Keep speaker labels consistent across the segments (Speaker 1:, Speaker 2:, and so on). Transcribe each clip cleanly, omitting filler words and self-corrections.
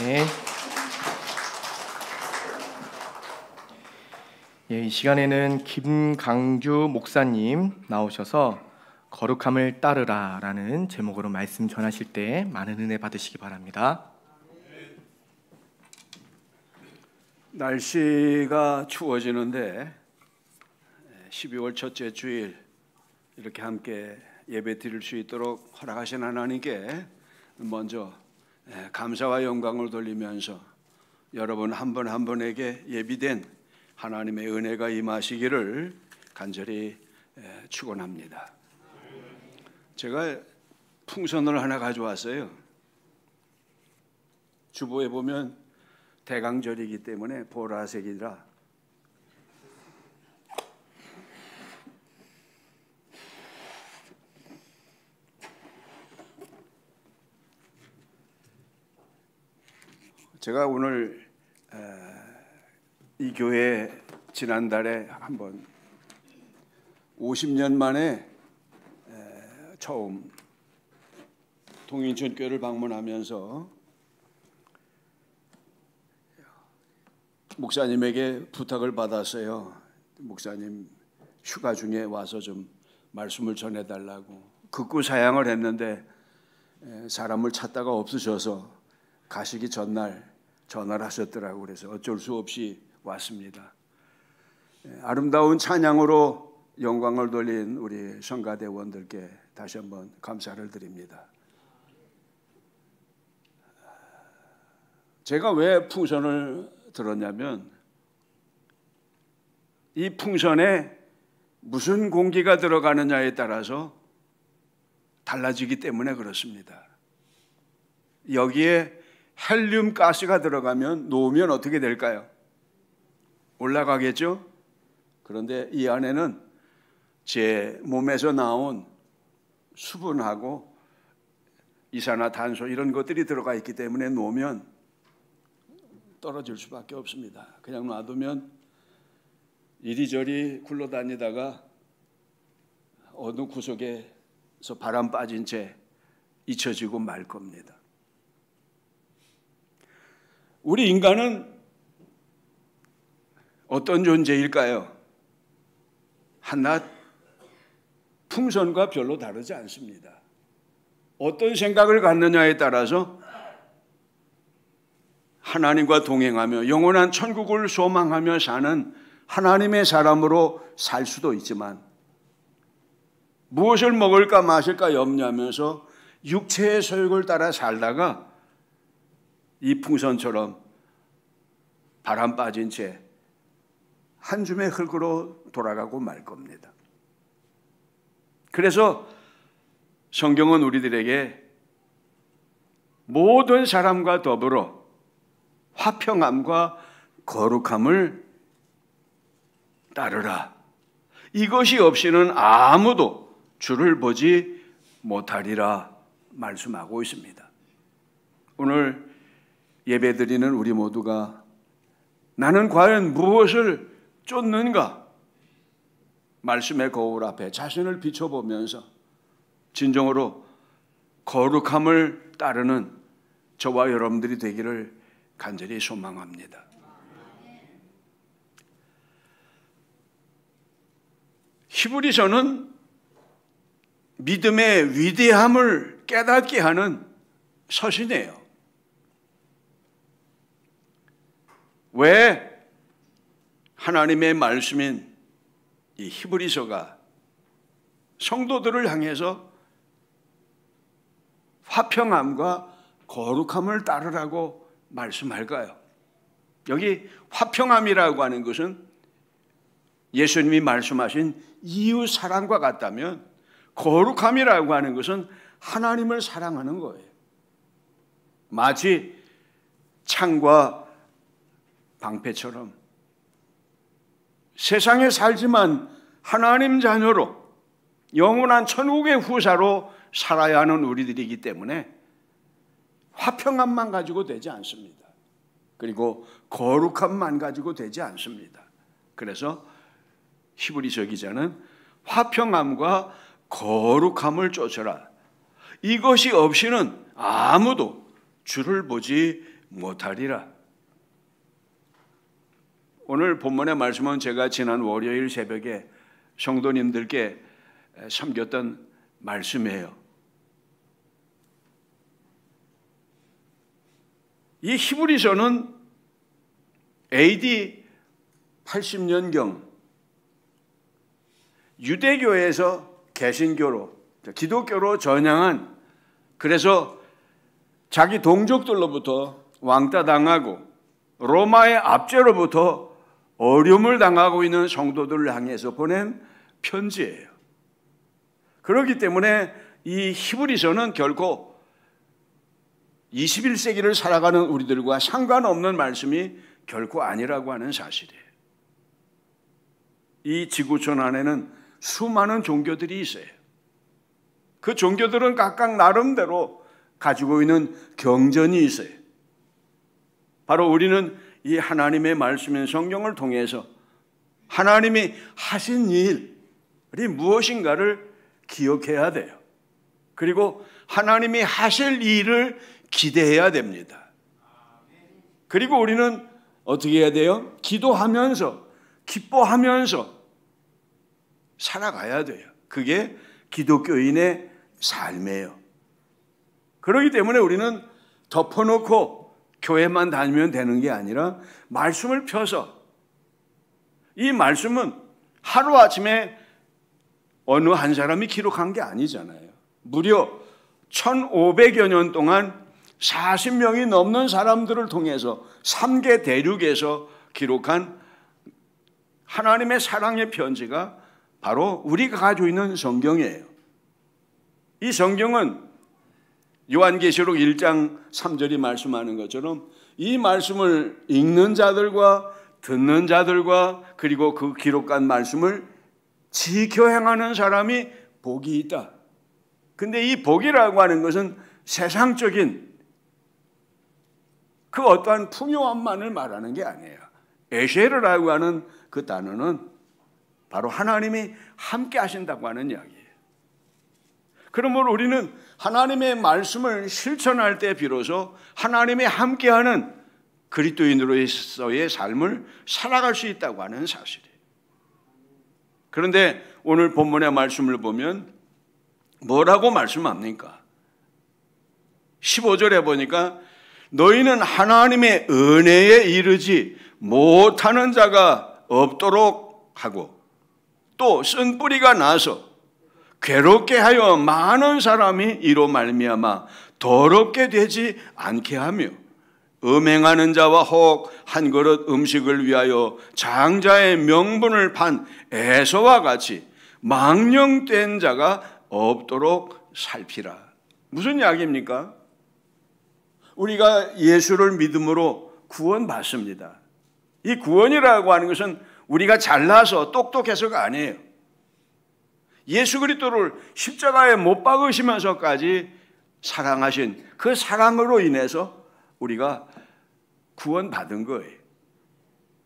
Speaker 1: 아멘. 예, 이 시간에는 김강주 목사님 나오셔서 거룩함을 따르라 라는 제목으로 말씀 전하실 때 많은 은혜 받으시기 바랍니다.
Speaker 2: 날씨가 추워지는데 12월 첫째 주일 이렇게 함께 예배 드릴 수 있도록 허락하신 하나님께 먼저 감사와 영광을 돌리면서 여러분 한 분 한 분에게 예비된 하나님의 은혜가 임하시기를 간절히 축원합니다. 제가 풍선을 하나 가져왔어요. 주보에 보면 대강절이기 때문에 보라색이라 제가 오늘 이 교회 지난달에 한번 50년 만에 처음 동인천교회를 방문하면서 목사님에게 부탁을 받았어요. 목사님 휴가 중에 와서 좀 말씀을 전해달라고. 극구 사양을 했는데 사람을 찾다가 없으셔서 가시기 전날 전화를 하셨더라고요. 그래서 어쩔 수 없이 왔습니다. 아름다운 찬양으로 영광을 돌린 우리 성가대원들께 다시 한번 감사를 드립니다. 제가 왜 풍선을 들었냐면 이 풍선에 무슨 공기가 들어가느냐에 따라서 달라지기 때문에 그렇습니다. 여기에 헬륨 가스가 들어가면 놓으면 어떻게 될까요? 올라가겠죠? 그런데 이 안에는 제 몸에서 나온 수분하고 이산화탄소 이런 것들이 들어가 있기 때문에 놓으면 떨어질 수밖에 없습니다. 그냥 놔두면 이리저리 굴러다니다가 어느 구석에서 바람 빠진 채 잊혀지고 말 겁니다. 우리 인간은 어떤 존재일까요? 한낱 풍선과 별로 다르지 않습니다. 어떤 생각을 갖느냐에 따라서 하나님과 동행하며 영원한 천국을 소망하며 사는 하나님의 사람으로 살 수도 있지만 무엇을 먹을까 마실까 염려하면서 육체의 소욕을 따라 살다가 이 풍선처럼 바람 빠진 채 한 줌의 흙으로 돌아가고 말 겁니다. 그래서 성경은 우리들에게 모든 사람과 더불어 화평함과 거룩함을 따르라. 이것이 없이는 아무도 주를 보지 못하리라 말씀하고 있습니다. 오늘 예배드리는 우리 모두가 나는 과연 무엇을 쫓는가? 말씀의 거울 앞에 자신을 비춰보면서 진정으로 거룩함을 따르는 저와 여러분들이 되기를 간절히 소망합니다. 히브리서는 믿음의 위대함을 깨닫게 하는 서신이에요. 왜 하나님의 말씀인 이 히브리서가 성도들을 향해서 화평함과 거룩함을 따르라고 말씀할까요? 여기 화평함이라고 하는 것은 예수님이 말씀하신 이웃 사랑과 같다면 거룩함이라고 하는 것은 하나님을 사랑하는 거예요. 마치 창과 방패처럼 세상에 살지만 하나님 자녀로 영원한 천국의 후사로 살아야 하는 우리들이기 때문에 화평함만 가지고 되지 않습니다. 그리고 거룩함만 가지고 되지 않습니다. 그래서 히브리서 기자는 화평함과 거룩함을 쫓아라. 이것이 없이는 아무도 주를 보지 못하리라. 오늘 본문의 말씀은 제가 지난 월요일 새벽에 성도님들께 섬겼던 말씀이에요. 이 히브리서는 AD 80년경 유대교에서 개신교로, 기독교로 전향한, 그래서 자기 동족들로부터 왕따 당하고 로마의 압제로부터 어려움을 당하고 있는 성도들을 향해서 보낸 편지예요. 그렇기 때문에 이 히브리서는 결코 21세기를 살아가는 우리들과 상관없는 말씀이 결코 아니라고 하는 사실이에요. 이 지구촌 안에는 수많은 종교들이 있어요. 그 종교들은 각각 나름대로 가지고 있는 경전이 있어요. 바로 우리는 이 하나님의 말씀인 성경을 통해서 하나님이 하신 일이 무엇인가를 기억해야 돼요. 그리고 하나님이 하실 일을 기대해야 됩니다. 그리고 우리는 어떻게 해야 돼요? 기도하면서, 기뻐하면서 살아가야 돼요. 그게 기독교인의 삶이에요. 그렇기 때문에 우리는 덮어놓고 교회만 다니면 되는 게 아니라 말씀을 펴서, 이 말씀은 하루아침에 어느 한 사람이 기록한 게 아니잖아요. 무려 1500여 년 동안 40명이 넘는 사람들을 통해서 3개 대륙에서 기록한 하나님의 사랑의 편지가 바로 우리가 가지고 있는 성경이에요. 이 성경은 요한계시록 1장 3절이 말씀하는 것처럼 이 말씀을 읽는 자들과 듣는 자들과 그리고 그 기록한 말씀을 지켜 행하는 사람이 복이 있다. 근데 이 복이라고 하는 것은 세상적인 그 어떠한 풍요함만을 말하는 게 아니에요. 에쉐르라고 하는 그 단어는 바로 하나님이 함께 하신다고 하는 이야기예요. 그러므로 우리는 하나님의 말씀을 실천할 때 비로소 하나님이 함께하는 그리스도인으로서의 삶을 살아갈 수 있다고 하는 사실이에요. 그런데 오늘 본문의 말씀을 보면 뭐라고 말씀합니까? 15절에 보니까 너희는 하나님의 은혜에 이르지 못하는 자가 없도록 하고 또 쓴 뿌리가 나서 괴롭게 하여 많은 사람이 이로 말미암아 더럽게 되지 않게 하며 음행하는 자와 혹 한 그릇 음식을 위하여 장자의 명분을 판 에서와 같이 망령된 자가 없도록 살피라. 무슨 이야기입니까? 우리가 예수를 믿음으로 구원받습니다. 이 구원이라고 하는 것은 우리가 잘나서 똑똑해서가 아니에요. 예수 그리스도를 십자가에 못 박으시면서까지 사랑하신 그 사랑으로 인해서 우리가 구원받은 거예요.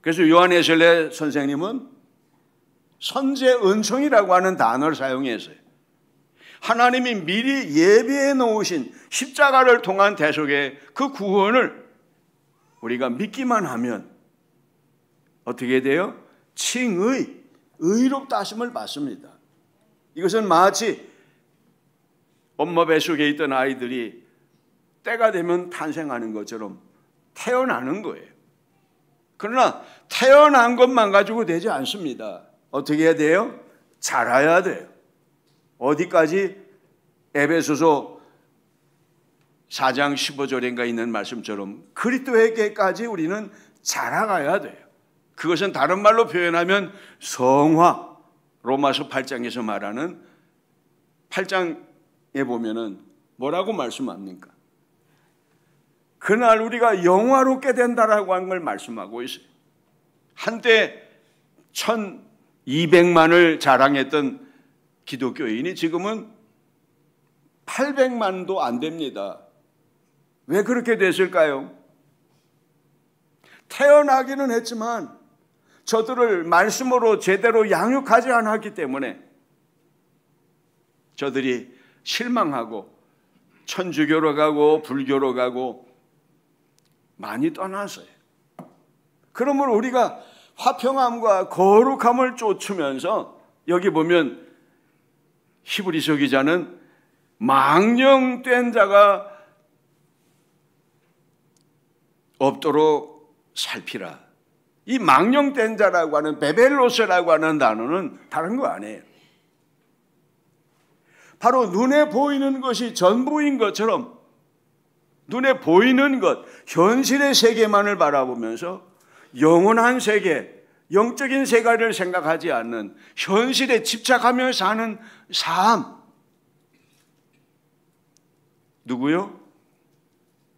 Speaker 2: 그래서 요한 웨슬레 선생님은 선제 은총이라고 하는 단어를 사용했어요. 하나님이 미리 예비해 놓으신 십자가를 통한 대속의 그 구원을 우리가 믿기만 하면 어떻게 돼요? 칭의, 의롭다 하심을 받습니다. 이것은 마치 엄마 뱃속에 있던 아이들이 때가 되면 탄생하는 것처럼 태어나는 거예요. 그러나 태어난 것만 가지고 되지 않습니다. 어떻게 해야 돼요? 자라야 돼요. 어디까지? 에베소서 4장 15절인가 있는 말씀처럼 그리스도에게까지 우리는 자라가야 돼요. 그것은 다른 말로 표현하면 성화, 로마서 8장에서 말하는 8장에 보면은 뭐라고 말씀합니까? 그날 우리가 영화롭게 된다라고 하는 걸 말씀하고 있어요. 한때 1200만을 자랑했던 기독교인이 지금은 800만도 안 됩니다. 왜 그렇게 됐을까요? 태어나기는 했지만 저들을 말씀으로 제대로 양육하지 않았기 때문에 저들이 실망하고 천주교로 가고 불교로 가고 많이 떠났어요. 그러므로 우리가 화평함과 거룩함을 쫓으면서 여기 보면 히브리서 기자는 망령된 자가 없도록 살피라. 이 망령된 자라고 하는 베벨로스라고 하는 단어는 다른 거 아니에요. 바로 눈에 보이는 것이 전부인 것처럼 눈에 보이는 것, 현실의 세계만을 바라보면서 영원한 세계, 영적인 세계를 생각하지 않는 현실에 집착하며 사는 삶. 누구요?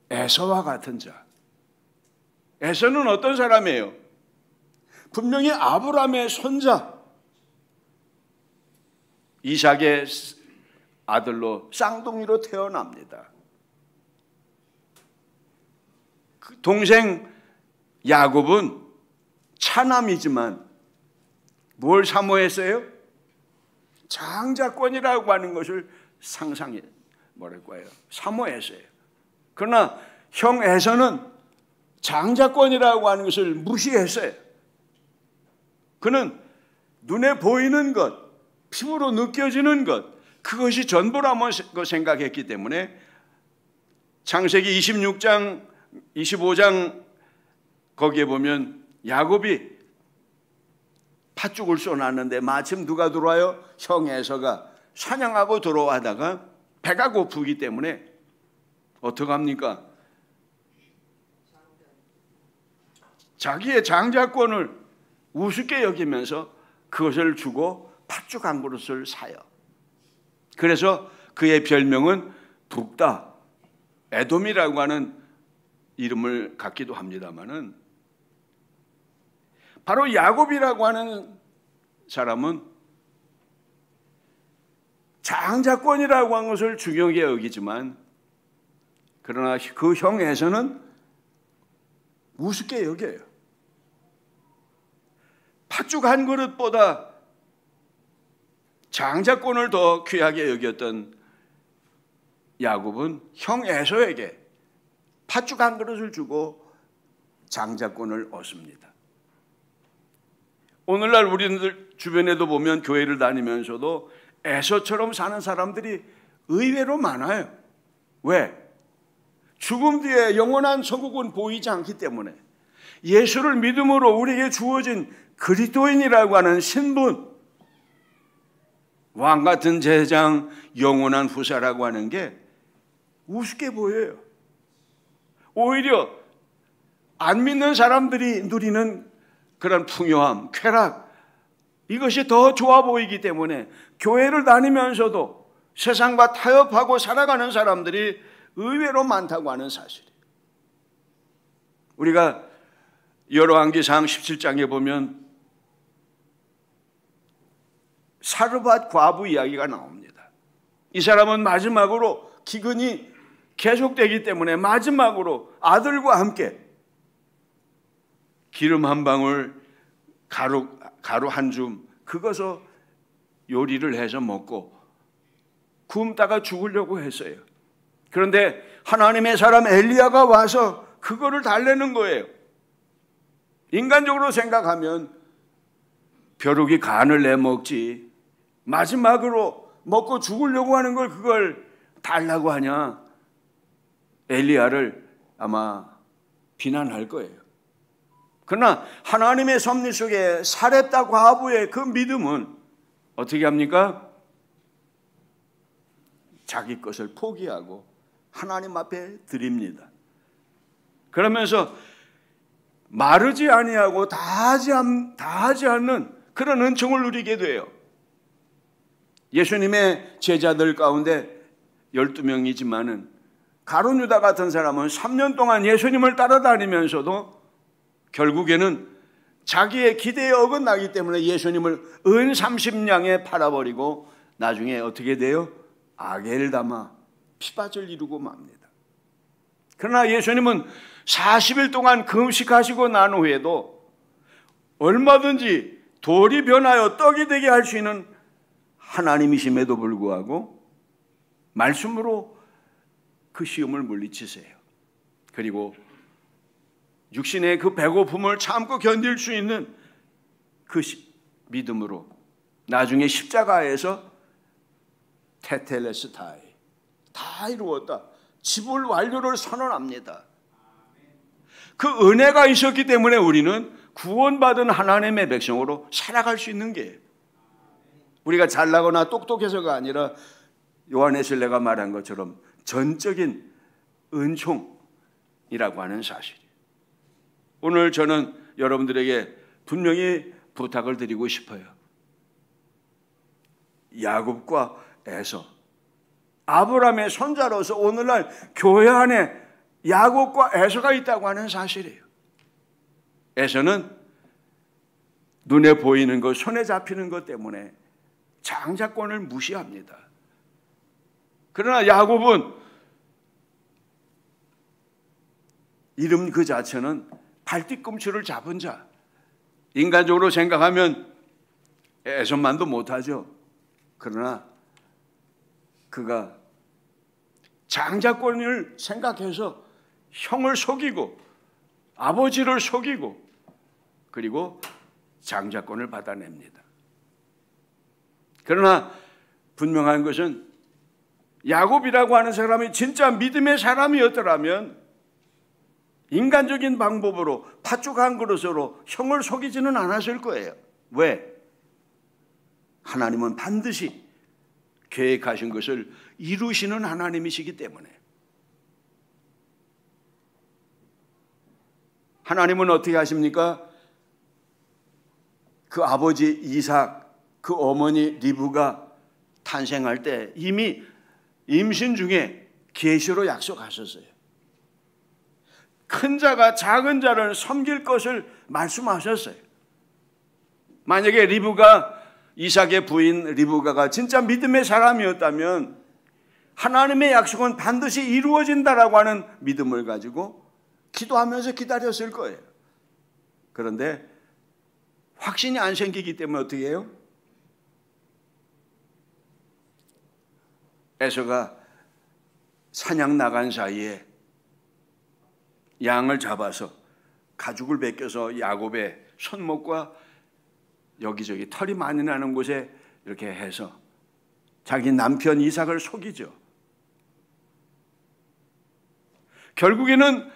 Speaker 2: 에서와 같은 자. 에서는 어떤 사람이에요? 분명히 아브라함의 손자, 이삭의 아들로 쌍둥이로 태어납니다. 그 동생 야곱은 차남이지만 뭘 사모했어요? 장자권이라고 하는 것을 사모했어요. 그러나 형 에서는 장자권이라고 하는 것을 무시했어요. 그는 눈에 보이는 것, 피부로 느껴지는 것, 그것이 전부라고 생각했기 때문에 창세기 26장, 25장 거기에 보면 야곱이 팥죽을 쏘놨는데 마침 누가 들어와요? 형 에서가 사냥하고 들어와다가 배가 고프기 때문에 어떡합니까? 자기의 장자권을 우습게 여기면서 그것을 주고 팥죽 한 그릇을 사요. 그래서 그의 별명은 북다, 에돔이라고 하는 이름을 갖기도 합니다마는 바로 야곱이라고 하는 사람은 장자권이라고 하는 것을 중요하게 여기지만 그러나 그 형에서는 우습게 여겨요. 팥죽 한 그릇보다 장자권을 더 귀하게 여겼던 야곱은 형 에서에게 팥죽 한 그릇을 주고 장자권을 얻습니다. 오늘날 우리들 주변에도 보면 교회를 다니면서도 에서처럼 사는 사람들이 의외로 많아요. 왜? 죽음 뒤에 영원한 천국은 보이지 않기 때문에 예수를 믿음으로 우리에게 주어진 그리스도인이라고 하는 신분, 왕 같은 제장, 영원한 후사라고 하는 게 우습게 보여요. 오히려 안 믿는 사람들이 누리는 그런 풍요함, 쾌락, 이것이 더 좋아 보이기 때문에 교회를 다니면서도 세상과 타협하고 살아가는 사람들이 의외로 많다고 하는 사실이에요. 우리가 열왕기상 17장에 보면 사르밧 과부 이야기가 나옵니다. 이 사람은 마지막으로 기근이 계속되기 때문에 마지막으로 아들과 함께 기름 한 방울, 가루 한 줌, 그것을 요리를 해서 먹고 굶다가 죽으려고 했어요. 그런데 하나님의 사람 엘리야가 와서 그거를 달래는 거예요. 인간적으로 생각하면 벼룩이 간을 내먹지 마지막으로 먹고 죽으려고 하는 걸 그걸 달라고 하냐, 엘리야를 아마 비난할 거예요. 그러나 하나님의 섭리 속에 사렙다 과부의 그 믿음은 어떻게 합니까? 자기 것을 포기하고 하나님 앞에 드립니다. 그러면서 마르지 아니하고 다하지 않는 그런 은총을 누리게 돼요. 예수님의 제자들 가운데 12명이지만은 가룟 유다 같은 사람은 3년 동안 예수님을 따라다니면서도 결국에는 자기의 기대에 어긋나기 때문에 예수님을 은 30냥에 팔아버리고 나중에 어떻게 돼요? 아겔다마, 피밭을 이루고 맙니다. 그러나 예수님은 40일 동안 금식하시고 난 후에도 얼마든지 돌이 변하여 떡이 되게 할 수 있는 하나님이심에도 불구하고 말씀으로 그 시험을 물리치세요. 그리고 육신의 그 배고픔을 참고 견딜 수 있는 그 믿음으로 나중에 십자가에서 테텔레스타이, 다 이루었다, 지불 완료를 선언합니다. 그 은혜가 있었기 때문에 우리는 구원받은 하나님의 백성으로 살아갈 수 있는 게, 우리가 잘나거나 똑똑해서가 아니라 요한에슬레가 말한 것처럼 전적인 은총이라고 하는 사실이에요. 오늘 저는 여러분들에게 분명히 부탁을 드리고 싶어요. 야곱과 에서, 아브라함의 손자로서 오늘날 교회 안에 야곱과 에서가 있다고 하는 사실이에요. 에서는 눈에 보이는 것, 손에 잡히는 것 때문에 장자권을 무시합니다. 그러나 야곱은 이름 그 자체는 발뒤꿈치를 잡은 자, 인간적으로 생각하면 에서만도 못하죠. 그러나 그가 장자권을 생각해서 형을 속이고 아버지를 속이고 그리고 장자권을 받아냅니다. 그러나 분명한 것은 야곱이라고 하는 사람이 진짜 믿음의 사람이었더라면 인간적인 방법으로 팥죽 한 그릇으로 형을 속이지는 않았을 거예요. 왜? 하나님은 반드시 계획하신 것을 이루시는 하나님이시기 때문에. 하나님은 어떻게 하십니까? 그 아버지 이삭, 그 어머니 리브가 탄생할 때 이미 임신 중에 계시로 약속하셨어요. 큰 자가 작은 자를 섬길 것을 말씀하셨어요. 만약에 리브가, 이삭의 부인 리브가가 진짜 믿음의 사람이었다면 하나님의 약속은 반드시 이루어진다라고 하는 믿음을 가지고 기도하면서 기다렸을 거예요. 그런데 확신이 안 생기기 때문에 어떻게 해요? 에서가 사냥 나간 사이에 양을 잡아서 가죽을 벗겨서 야곱의 손목과 여기저기 털이 많이 나는 곳에 이렇게 해서 자기 남편 이삭을 속이죠. 결국에는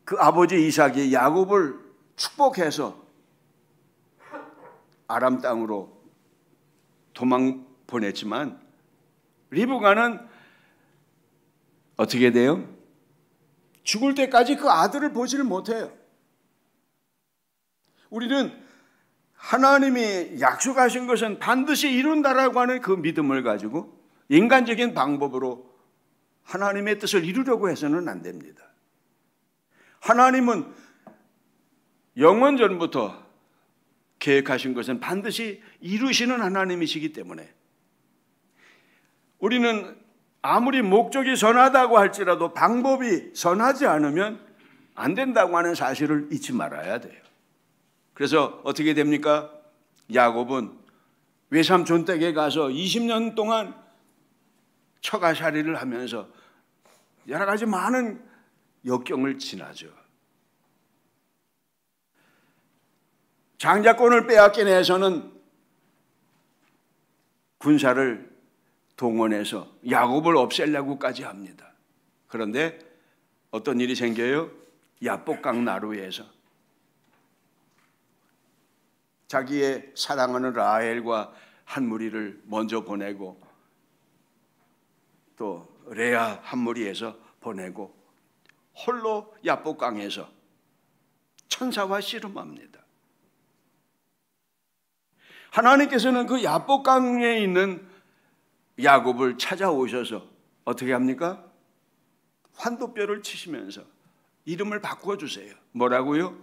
Speaker 2: 그 아버지 이삭이 야곱을 축복해서 아람 땅으로 도망 보냈지만 리브가는 어떻게 돼요? 죽을 때까지 그 아들을 보지를 못해요. 우리는 하나님이 약속하신 것은 반드시 이룬다라고 하는 그 믿음을 가지고 인간적인 방법으로 하나님의 뜻을 이루려고 해서는 안 됩니다. 하나님은 영원 전부터 계획하신 것은 반드시 이루시는 하나님이시기 때문에 우리는 아무리 목적이 선하다고 할지라도 방법이 선하지 않으면 안 된다고 하는 사실을 잊지 말아야 돼요. 그래서 어떻게 됩니까? 야곱은 외삼촌 댁에 가서 20년 동안 처가살이를 하면서 여러 가지 많은 역경을 지나죠. 장자권을 빼앗긴 에서는 군사를 동원해서 야곱을 없애려고까지 합니다. 그런데 어떤 일이 생겨요? 야복강 나루에서 자기의 사랑하는 라헬과 한 무리를 먼저 보내고 또 레아 한 무리에서 보내고 홀로 야복강에서 천사와 씨름합니다. 하나님께서는 그 야복강에 있는 야곱을 찾아오셔서 어떻게 합니까? 환도뼈를 치시면서 이름을 바꿔주세요. 뭐라고요?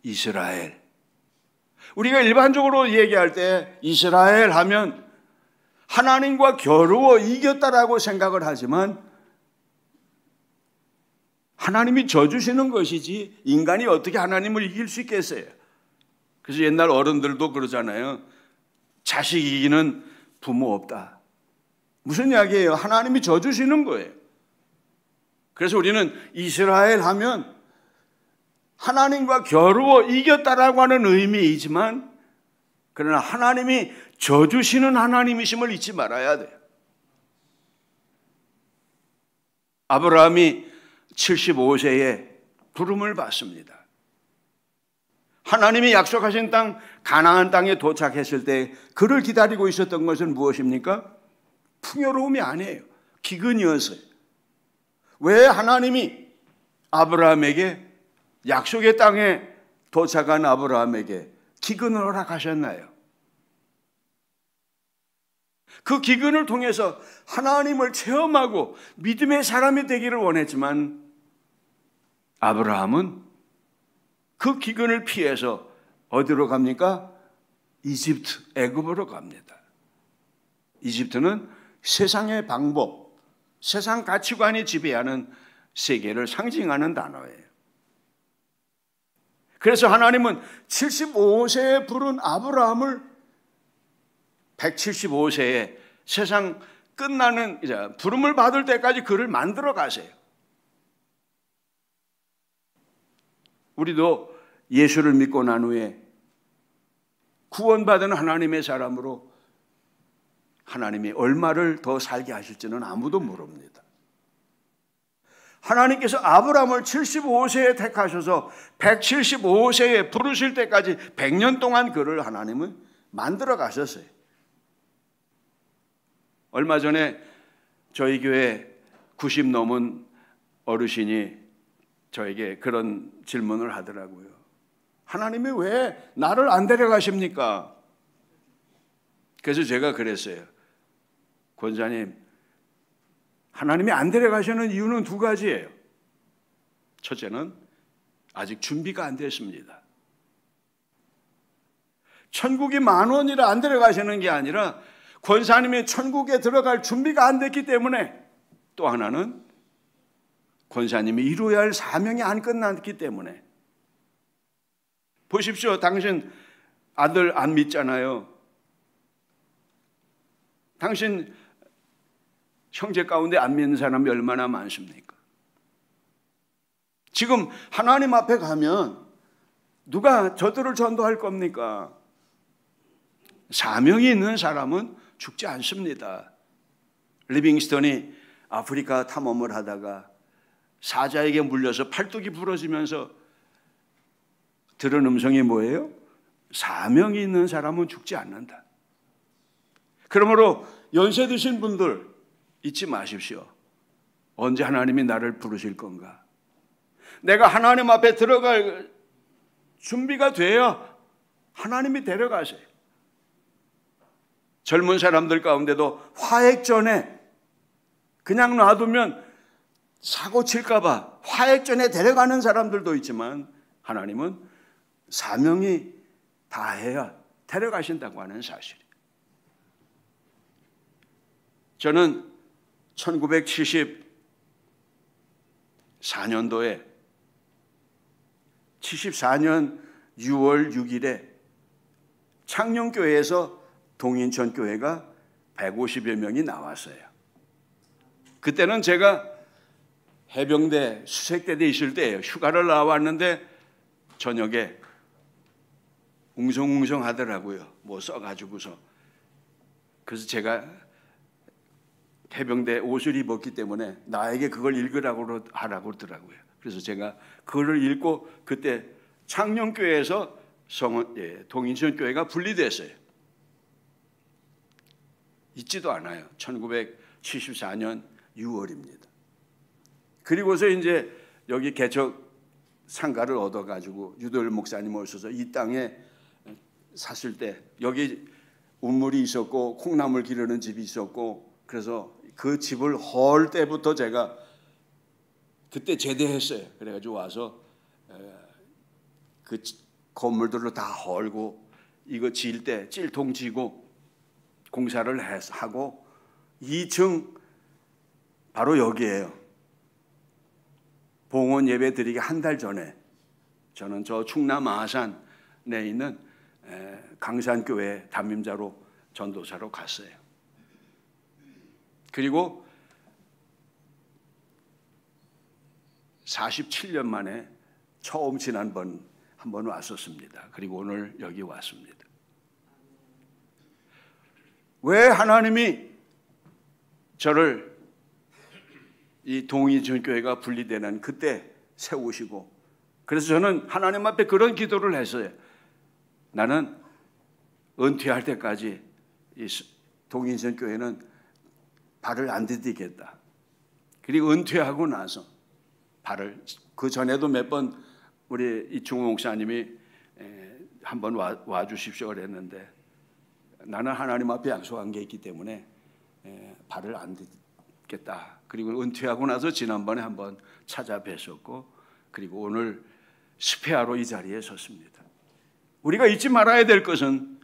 Speaker 2: 이스라엘. 우리가 일반적으로 얘기할 때 이스라엘 하면 하나님과 겨루어 이겼다라고 생각을 하지만 하나님이 져주시는 것이지 인간이 어떻게 하나님을 이길 수 있겠어요? 그래서 옛날 어른들도 그러잖아요. 자식 이기는 부모 없다. 무슨 이야기예요? 하나님이 져주시는 거예요. 그래서 우리는 이스라엘 하면 하나님과 겨루어 이겼다라고 하는 의미이지만, 그러나 하나님이 져주시는 하나님이심을 잊지 말아야 돼요. 아브라함이 75세에 부름을 받습니다. 하나님이 약속하신 땅 가나안 땅에 도착했을 때 그를 기다리고 있었던 것은 무엇입니까? 풍요로움이 아니에요. 기근이었어요. 왜 하나님이 아브라함에게, 약속의 땅에 도착한 아브라함에게 기근을 허락하셨나요? 그 기근을 통해서 하나님을 체험하고 믿음의 사람이 되기를 원했지만, 아브라함은 그 기근을 피해서 어디로 갑니까? 이집트, 애굽으로 갑니다. 이집트는 세상의 방법, 세상 가치관이 지배하는 세계를 상징하는 단어예요. 그래서 하나님은 75세에 부른 아브라함을 175세에 세상 끝나는 이제 부름을 받을 때까지 그를 만들어 가세요. 우리도 예수를 믿고 난 후에 구원받은 하나님의 사람으로 하나님이 얼마를 더 살게 하실지는 아무도 모릅니다. 하나님께서 아브라함을 75세에 택하셔서 175세에 부르실 때까지 100년 동안 그를 하나님은 만들어 가셨어요. 얼마 전에 저희 교회 90 넘은 어르신이 저에게 그런 질문을 하더라고요. 하나님이 왜 나를 안 데려가십니까? 그래서 제가 그랬어요. 권사님, 하나님이 안 데려가시는 이유는 두 가지예요. 첫째는 아직 준비가 안 됐습니다. 천국이 10,000원이라 안 데려가시는 게 아니라 권사님이 천국에 들어갈 준비가 안 됐기 때문에, 또 하나는 권사님이 이루어야 할 사명이 안 끝났기 때문에. 보십시오. 당신 아들 안 믿잖아요. 당신 형제 가운데 안 믿는 사람이 얼마나 많습니까? 지금 하나님 앞에 가면 누가 저들을 전도할 겁니까? 사명이 있는 사람은 죽지 않습니다. 리빙스턴이 아프리카 탐험을 하다가 사자에게 물려서 팔뚝이 부러지면서 들은 음성이 뭐예요? 사명이 있는 사람은 죽지 않는다. 그러므로 연세 드신 분들 잊지 마십시오. 언제 하나님이 나를 부르실 건가? 내가 하나님 앞에 들어갈 준비가 돼야 하나님이 데려가세요. 젊은 사람들 가운데도 화액 전에 그냥 놔두면 사고 칠까 봐 화액 전에 데려가는 사람들도 있지만, 하나님은 사명이 다해야 데려가신다고 하는 사실이에요. 저는 1974년도에 74년 6월 6일에 창녕교회에서 동인천 교회가 150여 명이 나왔어요. 그때는 제가 해병대 수색대에 있을 때예요. 휴가를 나왔는데 저녁에 웅성웅성 하더라고요. 뭐 써가지고서. 그래서 제가 해병대 옷을 입었기 때문에 나에게 그걸 읽으라고 하라고 하더라고요. 그래서 제가 그걸 읽고 그때 창녕교회에서 동인천교회가 분리됐어요. 잊지도 않아요. 1974년 6월입니다. 그리고서 이제 여기 개척 상가를 얻어가지고 유도열 목사님 오셔서 이 땅에 샀을 때 여기 우물이 있었고 콩나물 기르는 집이 있었고, 그래서 그 집을 헐 때부터 제가 그때 제대했어요. 그래가지고 와서 그 건물들로 다 헐고 이거 지을 때 찔통 지고 공사를 하고 2층 바로 여기에요. 봉헌 예배 드리기 한 달 전에 저는 저 충남 아산에 있는 강산교회 담임자로 전도사로 갔어요. 그리고 47년 만에 처음 지난번 한번 왔었습니다. 그리고 오늘 여기 왔습니다. 왜 하나님이 저를 이 동의전교회가 분리되는 그때 세우시고, 그래서 저는 하나님 앞에 그런 기도를 했어요. 나는 은퇴할 때까지 이 동의전교회는 발을 안 디디겠다. 그리고 은퇴하고 나서 발을, 그 전에도 몇 번 우리 이충호 목사님이 한번 와 주십시오 그랬는데, 나는 하나님 앞에 약속한 게 있기 때문에 발을 안 딛겠다. 그리고 은퇴하고 나서 지난번에 한번 찾아뵀었고, 그리고 오늘 스페아로 이 자리에 섰습니다. 우리가 잊지 말아야 될 것은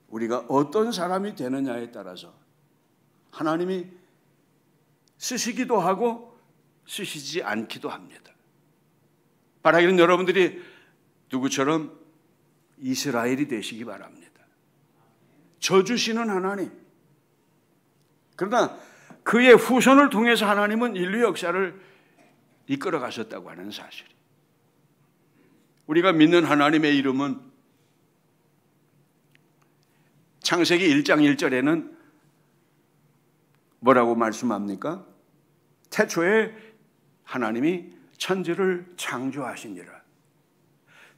Speaker 2: 우리가 어떤 사람이 되느냐에 따라서 하나님이 쓰시기도 하고 쓰시지 않기도 합니다. 바라기는 여러분들이 누구처럼 이스라엘이 되시기 바랍니다. 져주시는 하나님. 그러나 그의 후손을 통해서 하나님은 인류 역사를 이끌어 가셨다고 하는 사실. 우리가 믿는 하나님의 이름은 창세기 1장 1절에는 뭐라고 말씀합니까? 태초에 하나님이 천지를 창조하시니라.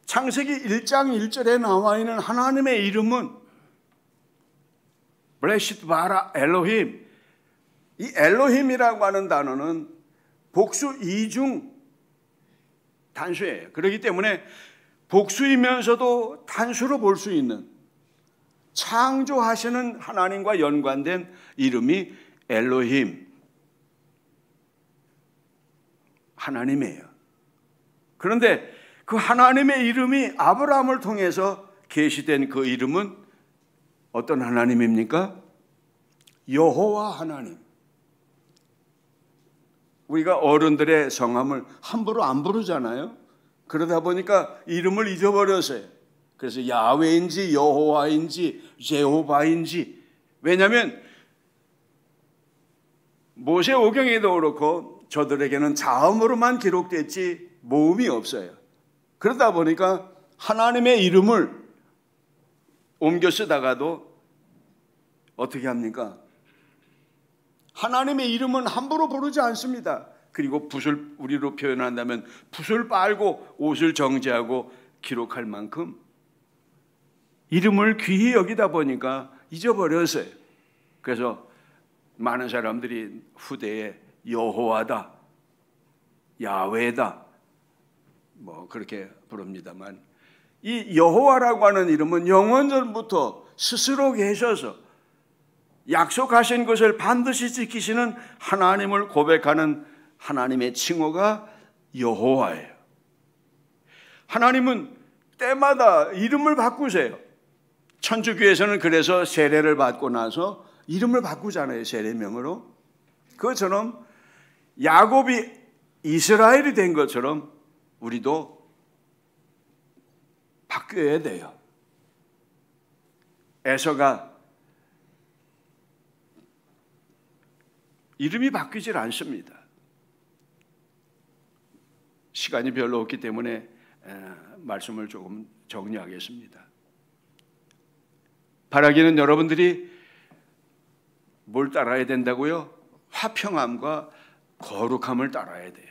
Speaker 2: 창세기 1장 1절에 나와 있는 하나님의 이름은 브레시트 바라 엘로힘. 이 엘로힘이라고 하는 단어는 복수 이중 단수예요. 그렇기 때문에 복수이면서도 단수로 볼 수 있는, 창조하시는 하나님과 연관된 이름이 엘로힘, 하나님이에요. 그런데 그 하나님의 이름이 아브라함을 통해서 계시된 그 이름은 어떤 하나님입니까? 여호와 하나님. 우리가 어른들의 성함을 함부로 안 부르잖아요. 그러다 보니까 이름을 잊어버렸어요. 그래서 야훼인지 여호와인지 제호바인지. 왜냐하면 모세오경에도 그렇고 저들에게는 자음으로만 기록됐지 모음이 없어요. 그러다 보니까 하나님의 이름을 옮겨 쓰다가도 어떻게 합니까? 하나님의 이름은 함부로 부르지 않습니다. 그리고 붓을, 우리로 표현한다면 붓을 빨고 옷을 정제하고 기록할 만큼 이름을 귀히 여기다 보니까 잊어버렸어요. 그래서 많은 사람들이 후대에 여호와다, 야훼다 뭐 그렇게 부릅니다만, 이 여호와라고 하는 이름은 영원전부터 스스로 계셔서 약속하신 것을 반드시 지키시는 하나님을 고백하는 하나님의 칭호가 여호와예요. 하나님은 때마다 이름을 바꾸세요. 천주교에서는 그래서 세례를 받고 나서 이름을 바꾸잖아요. 세례명으로. 그것처럼 야곱이 이스라엘이 된 것처럼 우리도 바뀌어야 돼요. 에서가 이름이 바뀌질 않습니다. 시간이 별로 없기 때문에 말씀을 조금 정리하겠습니다. 바라기는 여러분들이 뭘 따라야 된다고요? 화평함과 거룩함을 따라야 돼요.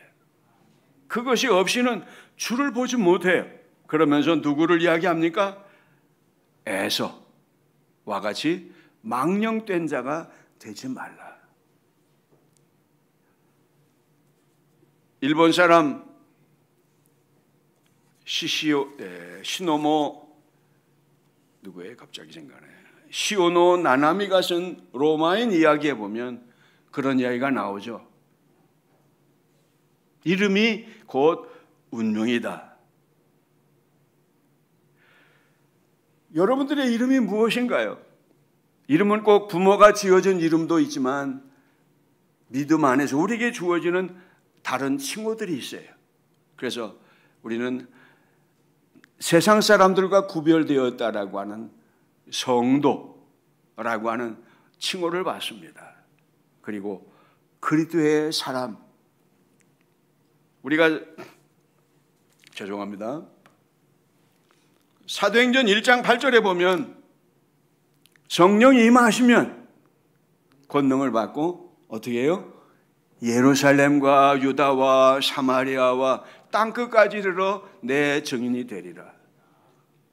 Speaker 2: 그것이 없이는 주를 보지 못해요. 그러면서 누구를 이야기합니까? 에서와 같이 망령된 자가 되지 말라. 일본 사람 시노모 누구예요? 갑자기 생각나요. 시오노 나나미가 쓴 로마인 이야기에 보면 그런 이야기가 나오죠. 이름이 곧 운명이다. 여러분들의 이름이 무엇인가요? 이름은 꼭 부모가 지어준 이름도 있지만 믿음 안에서 우리에게 주어지는 다른 칭호들이 있어요. 그래서 우리는 세상 사람들과 구별되었다라고 하는 성도라고 하는 칭호를 받습니다. 그리고 그리스도의 사람, 우리가 죄송합니다. 사도행전 1장 8절에 보면 성령이 임하시면 권능을 받고 어떻게 해요? 예루살렘과 유다와 사마리아와 땅끝까지 이르러 내 증인이 되리라.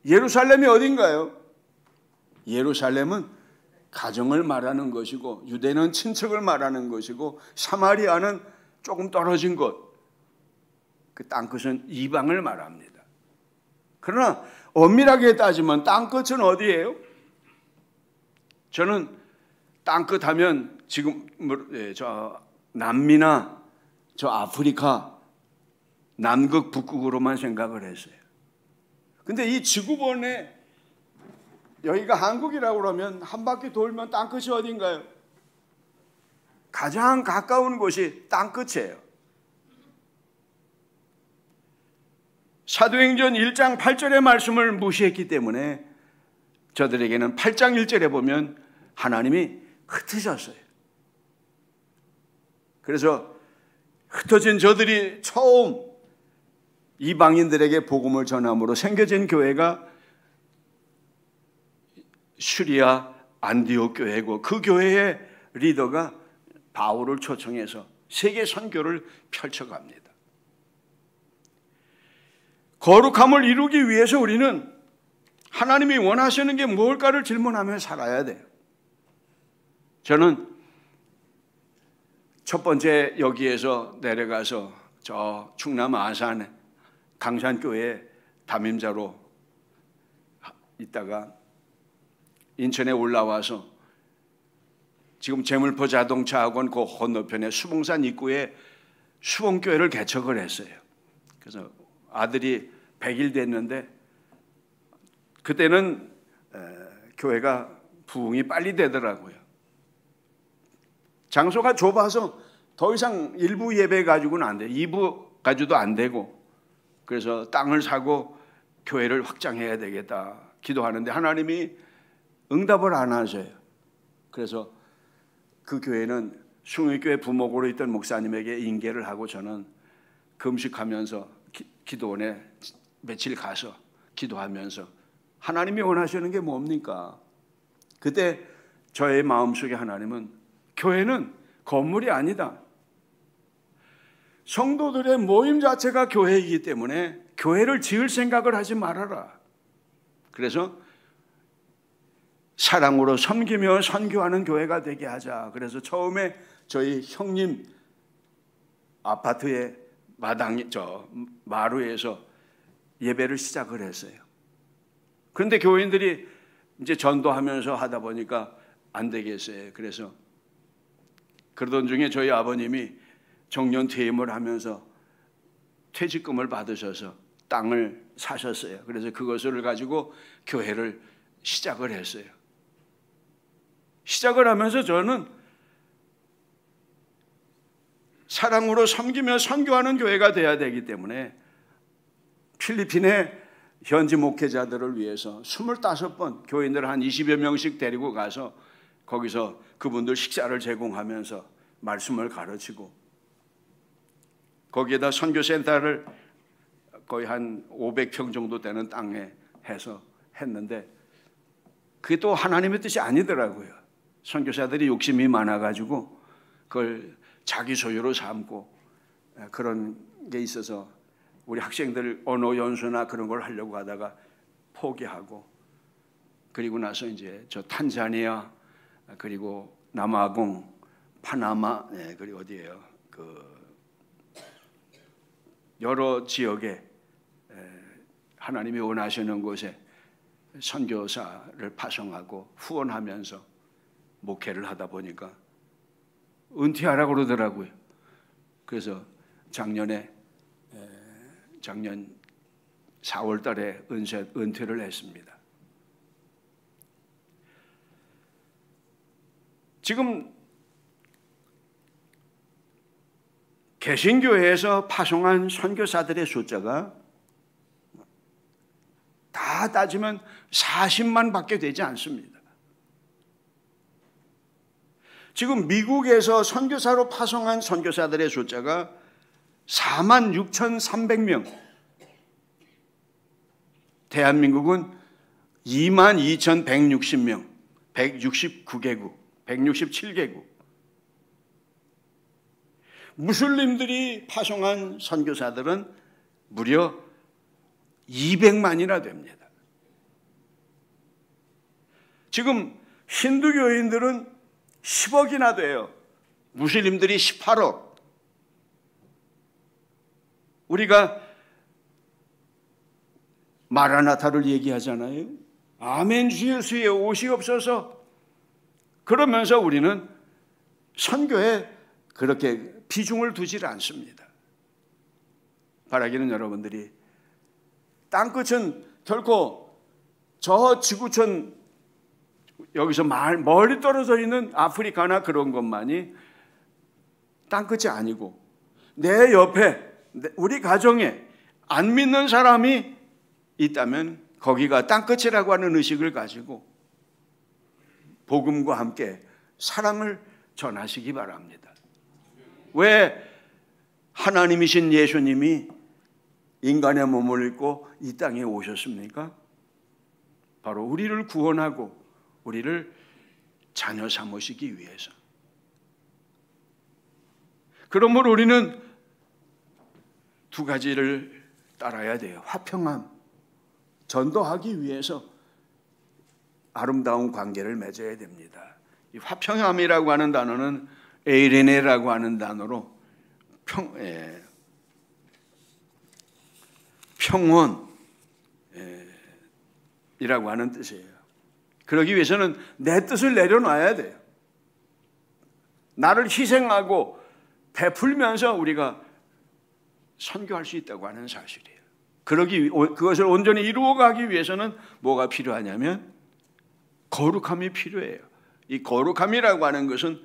Speaker 2: 예루살렘이 어딘가요? 예루살렘은 가정을 말하는 것이고, 유대는 친척을 말하는 것이고, 사마리아는 조금 떨어진 곳, 그 땅끝은 이방을 말합니다. 그러나 엄밀하게 따지면 땅끝은 어디예요? 저는 땅끝 하면 지금 저 남미나 저 아프리카 남극 북극으로만 생각을 했어요. 근데 이 지구본에 여기가 한국이라고 그러면 한 바퀴 돌면 땅끝이 어딘가요? 가장 가까운 곳이 땅끝이에요. 사도행전 1장 8절의 말씀을 무시했기 때문에 저들에게는 8장 1절에 보면 하나님이 흩으셨어요. 그래서 흩어진 저들이 처음 이방인들에게 복음을 전함으로 생겨진 교회가 시리아 안디옥 교회고, 그 교회의 리더가 바울을 초청해서 세계 선교를 펼쳐갑니다. 거룩함을 이루기 위해서 우리는 하나님이 원하시는 게 뭘까를 질문하며 살아야 돼요. 저는 첫 번째 여기에서 내려가서 저 충남 아산 강산교회 담임자로 있다가 인천에 올라와서 지금 재물포 자동차학원 그 건너편에 수봉산 입구에 수봉교회를 개척을 했어요. 그래서 아들이 100일 됐는데 그때는 교회가 부흥이 빨리 되더라고요. 장소가 좁아서 더 이상 일부 예배 가지고는 안 돼요. 2부 가지고도 안 되고, 그래서 땅을 사고 교회를 확장해야 되겠다 기도하는데 하나님이 응답을 안 하셔요. 그래서 그 교회는 숭일교회 부목으로 있던 목사님에게 인계를 하고 저는 금식하면서 기도원에 며칠 가서 기도하면서 하나님이 원하시는 게 뭡니까? 그때 저의 마음속에 하나님은 교회는 건물이 아니다. 성도들의 모임 자체가 교회이기 때문에 교회를 지을 생각을 하지 말아라. 그래서 사랑으로 섬기며 선교하는 교회가 되게 하자. 그래서 처음에 저희 형님 아파트의 마당 저 마루에서 예배를 시작을 했어요. 그런데 교인들이 이제 전도하면서 하다 보니까 안 되겠어요. 그래서 그러던 중에 저희 아버님이 정년 퇴임을 하면서 퇴직금을 받으셔서 땅을 사셨어요. 그래서 그것을 가지고 교회를 시작을 했어요. 시작을 하면서 저는 사랑으로 섬기며 선교하는 교회가 돼야 되기 때문에 필리핀의 현지 목회자들을 위해서 25번 교인들 한 20여 명씩 데리고 가서 거기서 그분들 식사를 제공하면서 말씀을 가르치고, 거기에다 선교센터를 거의 한 500평 정도 되는 땅에 해서 했는데 그게 또 하나님의 뜻이 아니더라고요. 선교사들이 욕심이 많아가지고 그걸 자기 소유로 삼고 그런 게 있어서 우리 학생들 언어 연수나 그런 걸 하려고 하다가 포기하고, 그리고 나서 이제 저 탄자니아 그리고 남아공 파나마 그리고 어디예요? 그 여러 지역에 하나님이 원하시는 곳에 선교사를 파송하고 후원하면서 목회를 하다 보니까 은퇴하라고 그러더라고요. 그래서 작년 4월 달에 은퇴를 했습니다. 지금 개신교회에서 파송한 선교사들의 숫자가 다 따지면 40만 밖에 되지 않습니다. 지금 미국에서 선교사로 파송한 선교사들의 숫자가 46,300명, 대한민국은 22,160명, 169개국, 167개국. 무슬림들이 파송한 선교사들은 무려 200만이나 됩니다. 지금 힌두교인들은 10억이나 돼요. 무슬림들이 18억. 우리가 마라나타를 얘기하잖아요. 아멘 주 예수의 오시옵소서. 그러면서 우리는 선교에 그렇게 비중을 두질 않습니다. 바라기는 여러분들이 땅끝은 결코 저 지구촌 여기서 멀리 떨어져 있는 아프리카나 그런 것만이 땅끝이 아니고 내 옆에 우리 가정에 안 믿는 사람이 있다면 거기가 땅끝이라고 하는 의식을 가지고 복음과 함께 사랑을 전하시기 바랍니다. 왜 하나님이신 예수님이 인간의 몸을 입고 이 땅에 오셨습니까? 바로 우리를 구원하고 우리를 자녀 삼으시기 위해서. 그러므로 우리는 두 가지를 따라야 돼요. 화평함, 전도하기 위해서 아름다운 관계를 맺어야 됩니다. 이 화평함이라고 하는 단어는 에이레네라고 하는 단어로 평원이라고 하는 뜻이에요. 그러기 위해서는 내 뜻을 내려놔야 돼요. 나를 희생하고 베풀면서 우리가 선교할 수 있다고 하는 사실이에요. 그것을 온전히 이루어가기 위해서는 뭐가 필요하냐면 거룩함이 필요해요. 이 거룩함이라고 하는 것은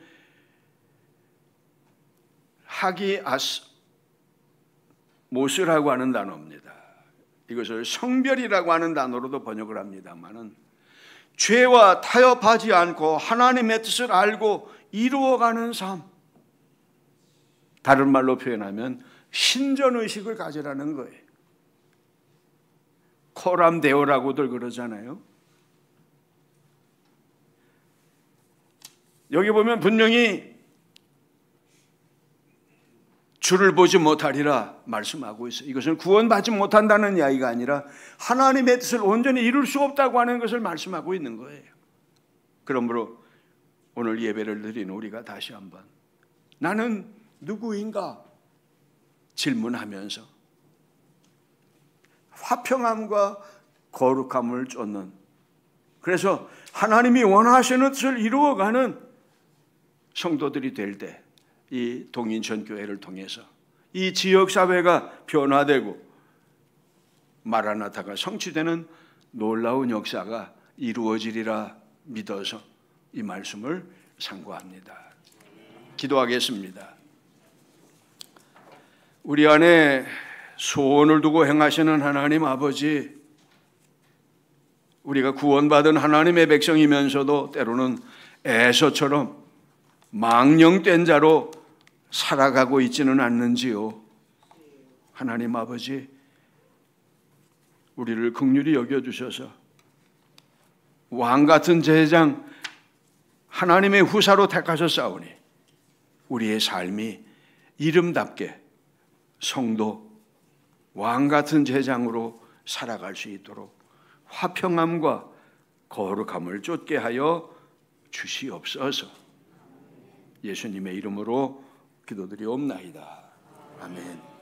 Speaker 2: 모스라고 하는 단어입니다. 이것을 성별이라고 하는 단어로도 번역을 합니다만은 죄와 타협하지 않고 하나님의 뜻을 알고 이루어가는 삶. 다른 말로 표현하면 신전의식을 가지라는 거예요. 코람데오라고들 그러잖아요. 여기 보면 분명히 주를 보지 못하리라 말씀하고 있어요. 이것은 구원받지 못한다는 이야기가 아니라 하나님의 뜻을 온전히 이룰 수 없다고 하는 것을 말씀하고 있는 거예요. 그러므로 오늘 예배를 드리는 우리가 다시 한번 나는 누구인가 질문하면서 화평함과 거룩함을 쫓는, 그래서 하나님이 원하시는 뜻을 이루어가는 성도들이 될 때 이 동인천교회를 통해서 이 지역사회가 변화되고 마라나타가 성취되는 놀라운 역사가 이루어지리라 믿어서 이 말씀을 상고합니다. 기도하겠습니다. 우리 안에 소원을 두고 행하시는 하나님 아버지, 우리가 구원받은 하나님의 백성이면서도 때로는 에서처럼 망령된 자로 살아가고 있지는 않는지요. 하나님 아버지, 우리를 긍휼히 여겨주셔서 왕같은 제사장 하나님의 후사로 택하셨사오니 우리의 삶이 이름답게 성도 왕같은 제사장으로 살아갈 수 있도록 화평함과 거룩함을 쫓게 하여 주시옵소서. 예수님의 이름으로 기도드리옵나이다. 아멘.